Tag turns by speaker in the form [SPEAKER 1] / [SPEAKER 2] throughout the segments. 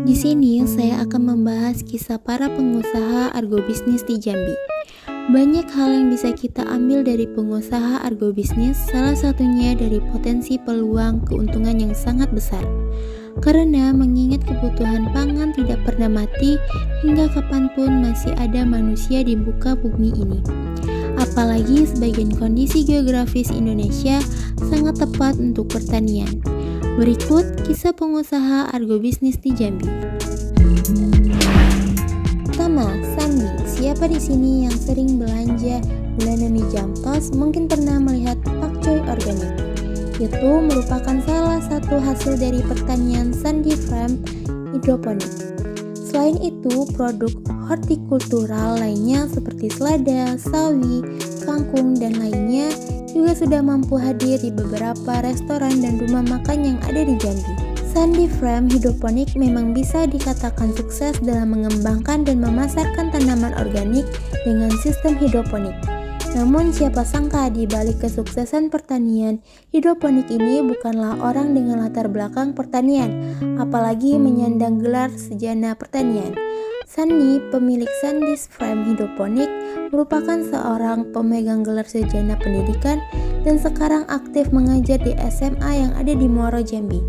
[SPEAKER 1] Di sini saya akan membahas kisah para pengusaha agrobisnis di Jambi. Banyak hal yang bisa kita ambil dari pengusaha agrobisnis, salah satunya dari potensi peluang keuntungan yang sangat besar. Karena mengingat kebutuhan pangan tidak pernah mati, hingga kapanpun masih ada manusia di muka bumi ini. Apalagi sebagian kondisi geografis Indonesia sangat tepat untuk pertanian. Berikut kisah pengusaha agrobisnis di Jambi. Pertama, Sandi. Siapa di sini yang sering belanja bulanan di Jampos mungkin pernah melihat pakcoy organik. Itu merupakan salah satu hasil dari pertanian Sandi Farm hidroponik. Selain itu, produk hortikultural lainnya seperti selada, sawi, kangkung, dan lainnya juga sudah mampu hadir di beberapa restoran dan rumah makan yang ada di Jambi. Sandi Farm Hidroponik memang bisa dikatakan sukses dalam mengembangkan dan memasarkan tanaman organik dengan sistem hidroponik. Namun siapa sangka di balik kesuksesan pertanian hidroponik ini bukanlah orang dengan latar belakang pertanian, apalagi menyandang gelar sarjana pertanian. Sandi, pemilik Sandi Farm Hidroponik, merupakan seorang pemegang gelar sarjana pendidikan dan sekarang aktif mengajar di SMA yang ada di Muaro Jambi.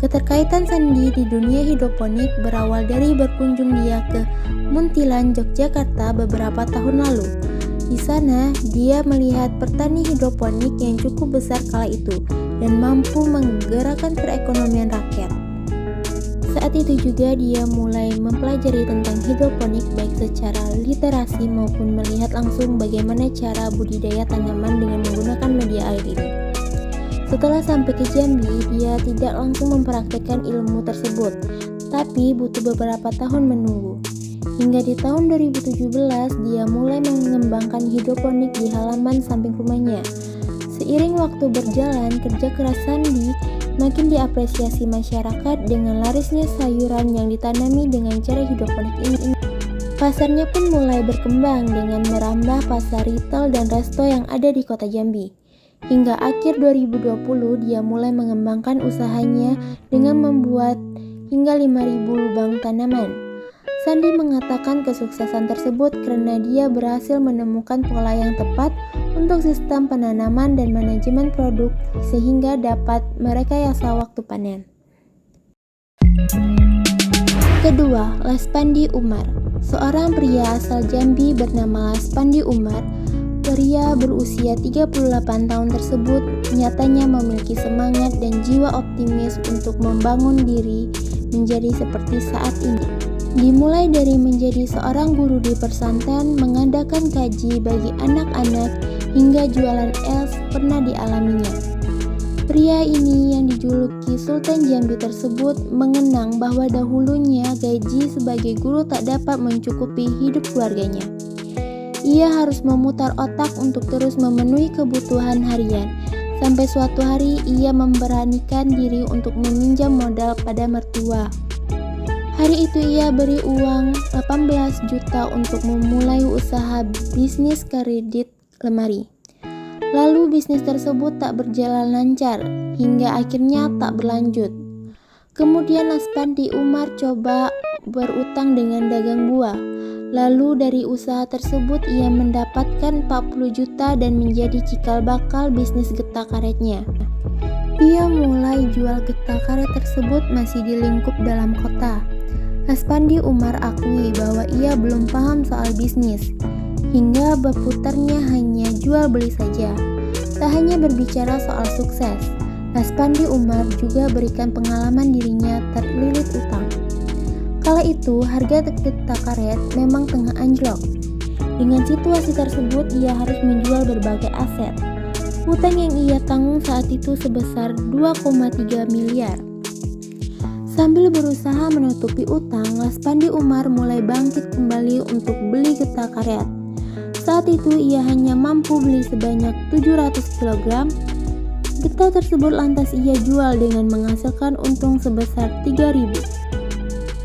[SPEAKER 1] Keterkaitan Sandi di dunia hidroponik berawal dari berkunjung dia ke Muntilan, Yogyakarta beberapa tahun lalu. Di sana, dia melihat petani hidroponik yang cukup besar kala itu dan mampu menggerakkan perekonomian rakyat. Saat itu juga dia mulai mempelajari tentang hidroponik baik secara literasi maupun melihat langsung bagaimana cara budidaya tanaman dengan menggunakan media air ini. Setelah sampai ke Jambi, dia tidak langsung mempraktikkan ilmu tersebut, tapi butuh beberapa tahun menunggu. Hingga di tahun 2017, dia mulai mengembangkan hidroponik di halaman samping rumahnya. Seiring waktu berjalan, kerja keras Sandi makin diapresiasi masyarakat dengan larisnya sayuran yang ditanami dengan cara hidroponik ini. Pasarnya pun mulai berkembang dengan merambah pasar retail dan resto yang ada di kota Jambi. Hingga akhir 2020 dia mulai mengembangkan usahanya dengan membuat hingga 5.000 lubang tanaman. Sandi mengatakan kesuksesan tersebut karena dia berhasil menemukan pola yang tepat untuk sistem penanaman dan manajemen produk sehingga dapat merekayasa waktu panen. Kedua, Laspandi Umar. Seorang pria asal Jambi bernama Laspandi Umar. Pria berusia 38 tahun tersebut nyatanya memiliki semangat dan jiwa optimis untuk membangun diri menjadi seperti saat ini. Dimulai dari menjadi seorang guru di pesantren, mengadakan kaji bagi anak-anak, hingga jualan es pernah dialaminya. Pria ini yang dijuluki Sultan Jambi tersebut mengenang bahwa dahulunya gaji sebagai guru tak dapat mencukupi hidup keluarganya. Ia harus memutar otak untuk terus memenuhi kebutuhan harian. Sampai suatu hari ia memberanikan diri untuk meminjam modal pada mertua. Hari itu ia beri uang 18 juta untuk memulai usaha bisnis kredit lemari. Lalu bisnis tersebut tak berjalan lancar, hingga akhirnya tak berlanjut. Kemudian Laspandi Umar coba berutang dengan dagang buah. Lalu dari usaha tersebut ia mendapatkan 40 juta dan menjadi cikal bakal bisnis getah karetnya. Ia mulai jual getah karet tersebut masih di lingkup dalam kota. Laspandi Umar akui bahwa ia belum paham soal bisnis, hingga berputarnya hanya jual beli saja. Tak hanya berbicara soal sukses, Laspandi Umar juga berikan pengalaman dirinya terlilit utang. Kala itu harga getah karet memang tengah anjlok. Dengan situasi tersebut ia harus menjual berbagai aset. Hutang yang ia tanggung saat itu sebesar 2,3 miliar. Sambil berusaha menutupi utang, Laspandi Umar mulai bangkit kembali untuk beli getah karet. Saat itu ia hanya mampu beli sebanyak 700 kg. Getah tersebut lantas ia jual dengan menghasilkan untung sebesar 3.000.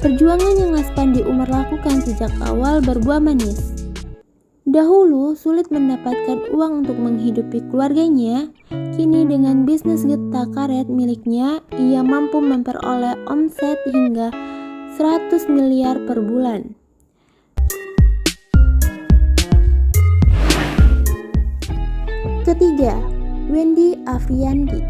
[SPEAKER 1] Perjuangan yang Laspandi Umar lakukan sejak awal berbuah manis. Dahulu sulit mendapatkan uang untuk menghidupi keluarganya, kini dengan bisnis getah karet miliknya, ia mampu memperoleh omset hingga 100 miliar per bulan. Ketiga, Wendy Afriyandi.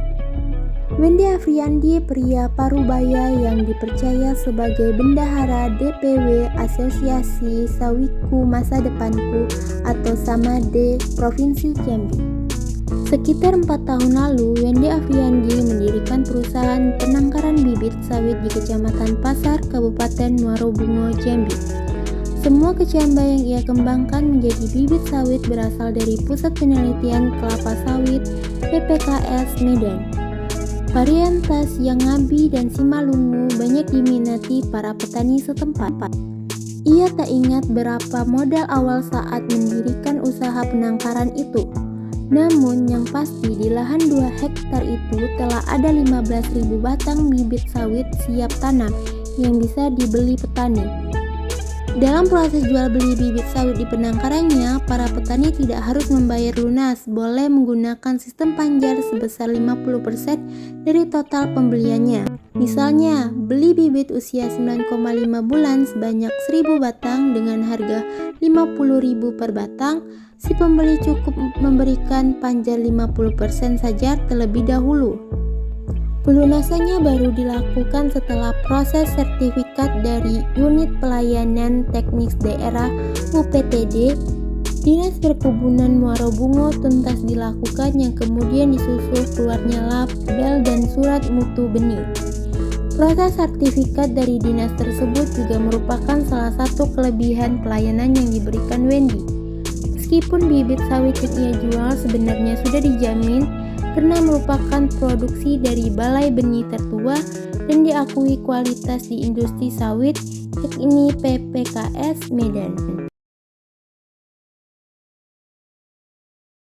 [SPEAKER 1] Wendy Afriyandi, pria Parubaya yang dipercaya sebagai bendahara DPW Asosiasi Sawiku Masa Depanku atau SAMADE Provinsi Jambi. Sekitar 4 tahun lalu, Wendy Afriyandi mendirikan perusahaan penangkaran bibit sawit di Kecamatan Pasar, Kabupaten Muarobungo, Jambi. Semua kecamba yang ia kembangkan menjadi bibit sawit berasal dari Pusat Penelitian Kelapa Sawit PPKS Medan. Varietas yang Ngabi dan Simalungu banyak diminati para petani setempat. Ia tak ingat berapa modal awal saat mendirikan usaha penangkaran itu. Namun yang pasti di lahan 2 hektar itu telah ada 15.000 batang bibit sawit siap tanam yang bisa dibeli petani. Dalam proses jual beli bibit sawit di penangkarannya, para petani tidak harus membayar lunas, boleh menggunakan sistem panjar sebesar 50% dari total pembeliannya. Misalnya, beli bibit usia 9,5 bulan sebanyak 1.000 batang dengan harga 50.000 per batang, si pembeli cukup memberikan panjar 50% saja terlebih dahulu. Pelunasannya baru dilakukan setelah proses sertifikat dari Unit Pelayanan Teknis Daerah UPTD Dinas Perkebunan Muarobungo tuntas dilakukan, yang kemudian disusul keluarnya label dan surat mutu benih. Proses sertifikat dari dinas tersebut juga merupakan salah satu kelebihan pelayanan yang diberikan Wendy. Meskipun bibit sawit yang ia jual sebenarnya sudah dijamin karena merupakan produksi dari Balai Benih tertua dan diakui kualitas di industri sawit, yakni PPKS Medan.